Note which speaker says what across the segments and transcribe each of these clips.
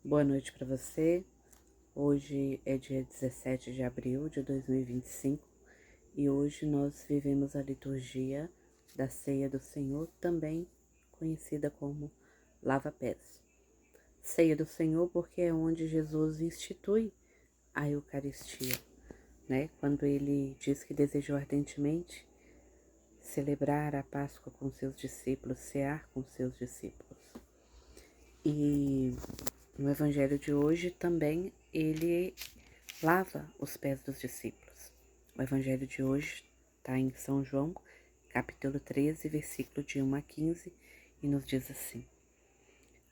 Speaker 1: Boa noite para você. Hoje é dia 17 de abril de 2025 e hoje nós vivemos a liturgia da Ceia do Senhor, também conhecida como Lava-Pés. Ceia do Senhor porque é onde Jesus institui a Eucaristia, né? Quando ele diz que desejou ardentemente celebrar a Páscoa com seus discípulos, cear com seus discípulos. E no Evangelho de hoje também ele lava os pés dos discípulos. O Evangelho de hoje está em São João, capítulo 13, versículo de 1 a 15, e nos diz assim: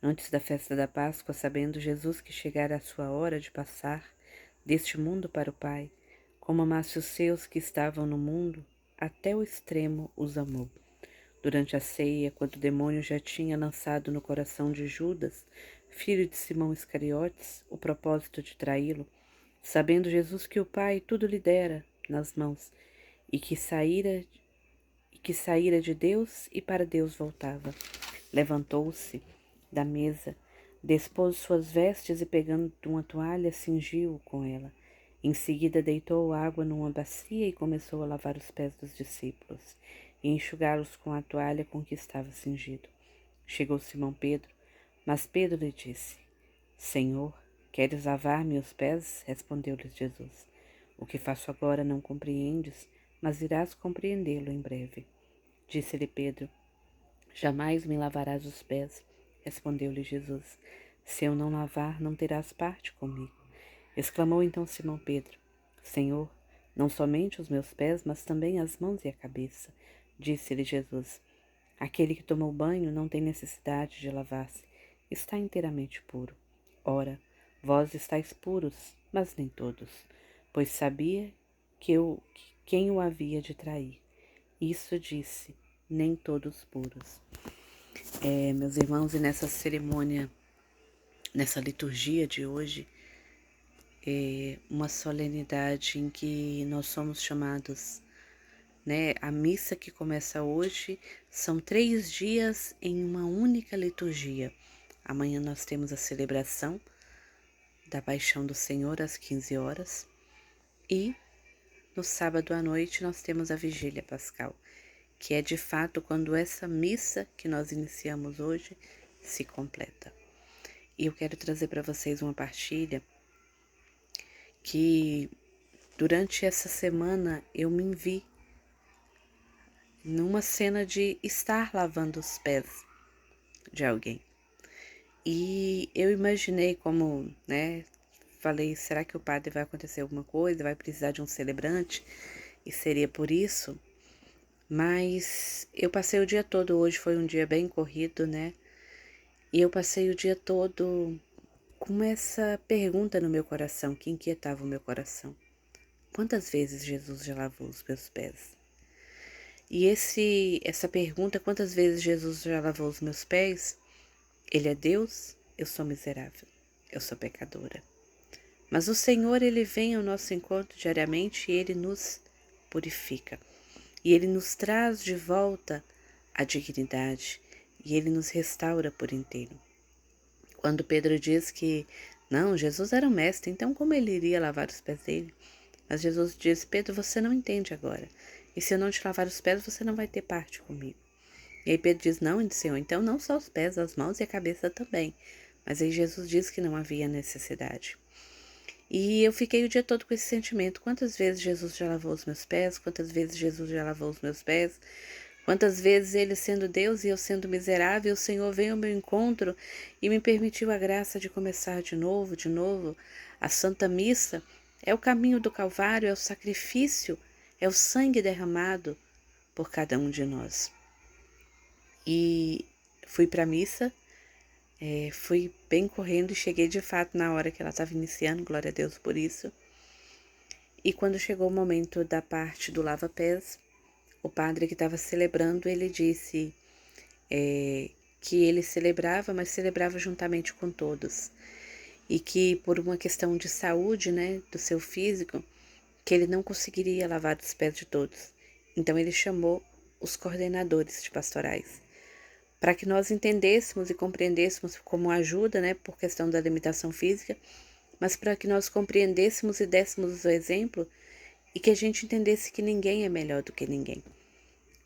Speaker 1: Antes da festa da Páscoa, sabendo Jesus que chegara a sua hora de passar deste mundo para o Pai, como amasse os seus que estavam no mundo, até o extremo os amou. Durante a ceia, quando o demônio já tinha lançado no coração de Judas, filho de Simão Iscariotes, o propósito de traí-lo, sabendo Jesus que o Pai tudo lhe dera nas mãos e que saíra de Deus e para Deus voltava, levantou-se da mesa, despôs suas vestes e, pegando uma toalha, cingiu-o com ela. Em seguida, deitou água numa bacia e começou a lavar os pés dos discípulos e enxugá-los com a toalha com que estava cingido. Chegou Simão Pedro, mas Pedro lhe disse: Senhor, queres lavar-me os pés? Respondeu-lhe Jesus: O que faço agora não compreendes, mas irás compreendê-lo em breve. Disse-lhe Pedro: Jamais me lavarás os pés. Respondeu-lhe Jesus: Se eu não lavar, não terás parte comigo. Exclamou então Simão Pedro: Senhor, não somente os meus pés, mas também as mãos e a cabeça. Disse-lhe Jesus: Aquele que tomou banho não tem necessidade de lavar-se, está inteiramente puro. Ora, vós estáis puros, mas nem todos, pois sabia quem o havia de trair. Isso disse, nem todos puros. Meus irmãos, e nessa cerimônia, nessa liturgia de hoje, é uma solenidade em que nós somos chamados, né? A missa que começa hoje são 3 dias em uma única liturgia. Amanhã nós temos a celebração da Paixão do Senhor às 15 horas e no sábado à noite nós temos a Vigília Pascal, que é de fato quando essa missa que nós iniciamos hoje se completa. E eu quero trazer para vocês uma partilha que durante essa semana eu me vi numa cena de estar lavando os pés de alguém. E eu imaginei como, né, falei, será que o padre vai acontecer alguma coisa, vai precisar de um celebrante? E seria por isso? Mas eu passei o dia todo, hoje foi um dia bem corrido, né? E eu passei o dia todo com essa pergunta no meu coração, que inquietava o meu coração. Quantas vezes Jesus já lavou os meus pés? E essa pergunta, quantas vezes Jesus já lavou os meus pés? Ele é Deus, eu sou miserável, eu sou pecadora. Mas o Senhor, Ele vem ao nosso encontro diariamente e Ele nos purifica. E Ele nos traz de volta a dignidade e Ele nos restaura por inteiro. Quando Pedro diz que, não, Jesus era um mestre, então como ele iria lavar os pés dele? Mas Jesus diz, Pedro, você não entende agora. E se eu não te lavar os pés, você não vai ter parte comigo. E aí Pedro diz, não, Senhor, então não só os pés, as mãos e a cabeça também. Mas aí Jesus diz que não havia necessidade. E eu fiquei o dia todo com esse sentimento. Quantas vezes Jesus já lavou os meus pés? Quantas vezes Jesus já lavou os meus pés? Quantas vezes Ele sendo Deus e eu sendo miserável, o Senhor veio ao meu encontro e me permitiu a graça de começar de novo, de novo. A Santa Missa é o caminho do Calvário, é o sacrifício, é o sangue derramado por cada um de nós. E fui para a missa, fui bem correndo e cheguei de fato na hora que ela estava iniciando, glória a Deus por isso. E quando chegou o momento da parte do lava-pés, o padre que estava celebrando, ele disse que ele celebrava, mas celebrava juntamente com todos. E que por uma questão de saúde, né, do seu físico, que ele não conseguiria lavar os pés de todos. Então ele chamou os coordenadores de pastorais para que nós entendêssemos e compreendêssemos como ajuda, né, por questão da limitação física, mas para que nós compreendêssemos e dessemos o exemplo e que a gente entendesse que ninguém é melhor do que ninguém.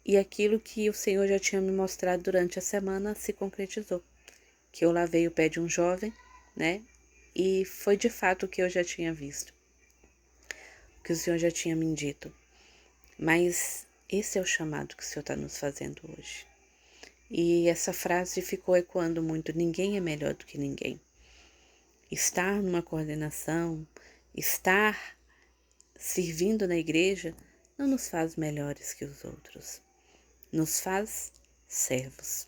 Speaker 1: E aquilo que o Senhor já tinha me mostrado durante a semana se concretizou. Que eu lavei o pé de um jovem, né? E foi de fato o que eu já tinha visto. O que o Senhor já tinha me dito. Mas esse é o chamado que o Senhor está nos fazendo hoje. E essa frase ficou ecoando muito: ninguém é melhor do que ninguém. Estar numa coordenação, estar servindo na igreja, não nos faz melhores que os outros. Nos faz servos.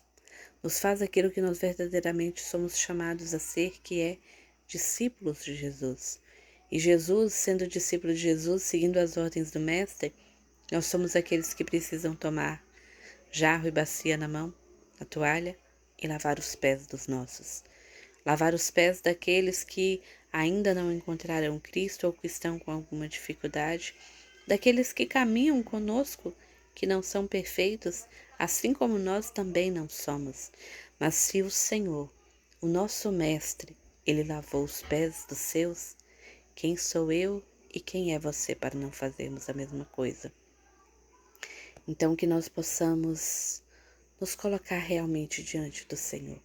Speaker 1: Nos faz aquilo que nós verdadeiramente somos chamados a ser, que é discípulos de Jesus. E Jesus, sendo discípulo de Jesus, seguindo as ordens do Mestre, nós somos aqueles que precisam tomar jarro e bacia na mão, a toalha, e lavar os pés dos nossos. Lavar os pés daqueles que ainda não encontraram Cristo ou que estão com alguma dificuldade, daqueles que caminham conosco, que não são perfeitos, assim como nós também não somos. Mas se o Senhor, o nosso Mestre, ele lavou os pés dos seus, quem sou eu e quem é você para não fazermos a mesma coisa? Então que nós possamos nos colocar realmente diante do Senhor,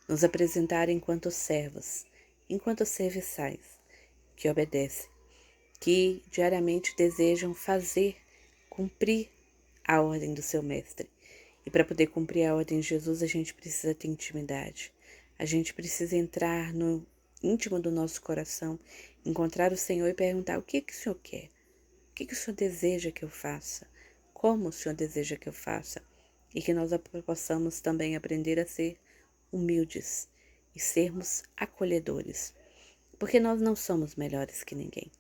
Speaker 1: nos apresentar enquanto servos, enquanto serviçais, que obedecem, que diariamente desejam fazer, cumprir a ordem do seu Mestre. E para poder cumprir a ordem de Jesus, a gente precisa ter intimidade. A gente precisa entrar no íntimo do nosso coração, encontrar o Senhor e perguntar: o que o Senhor quer? O que o Senhor deseja que eu faça? Como o Senhor deseja que eu faça? E que nós possamos também aprender a ser humildes e sermos acolhedores. Porque nós não somos melhores que ninguém.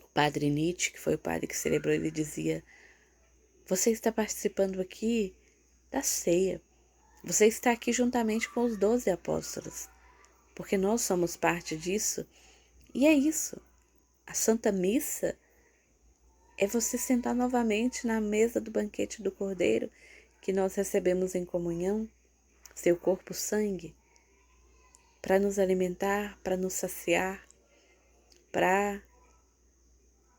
Speaker 1: O padre Nietzsche, que foi o padre que celebrou, ele dizia: você está participando aqui da ceia. Você está aqui juntamente com os 12 apóstolos. Porque nós somos parte disso. E é isso. A Santa Missa é você sentar novamente na mesa do banquete do Cordeiro, que nós recebemos em comunhão, seu corpo, sangue, para nos alimentar, para nos saciar, para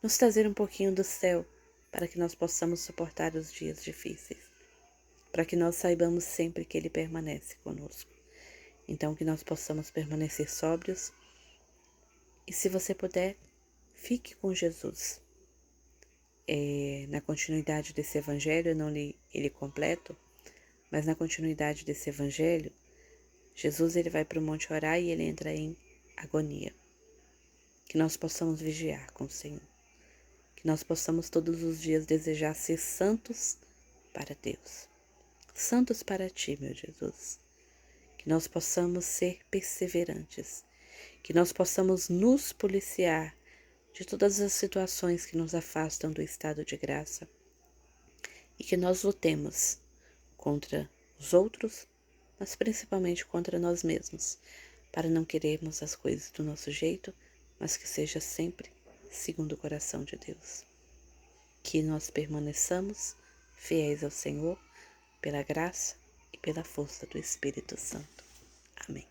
Speaker 1: nos trazer um pouquinho do céu, para que nós possamos suportar os dias difíceis, para que nós saibamos sempre que Ele permanece conosco. Então, que nós possamos permanecer sóbrios e, se você puder, fique com Jesus. Na continuidade desse evangelho, eu não li ele completo, mas na continuidade desse evangelho, Jesus ele vai para o monte orar e ele entra em agonia. Que nós possamos vigiar com o Senhor. Que nós possamos todos os dias desejar ser santos para Deus. Santos para Ti, meu Jesus. Que nós possamos ser perseverantes. Que nós possamos nos policiar de todas as situações que nos afastam do estado de graça. E que nós lutemos contra os outros, mas principalmente contra nós mesmos, para não querermos as coisas do nosso jeito, mas que seja sempre segundo o coração de Deus. Que nós permaneçamos fiéis ao Senhor, pela graça e pela força do Espírito Santo. Amém.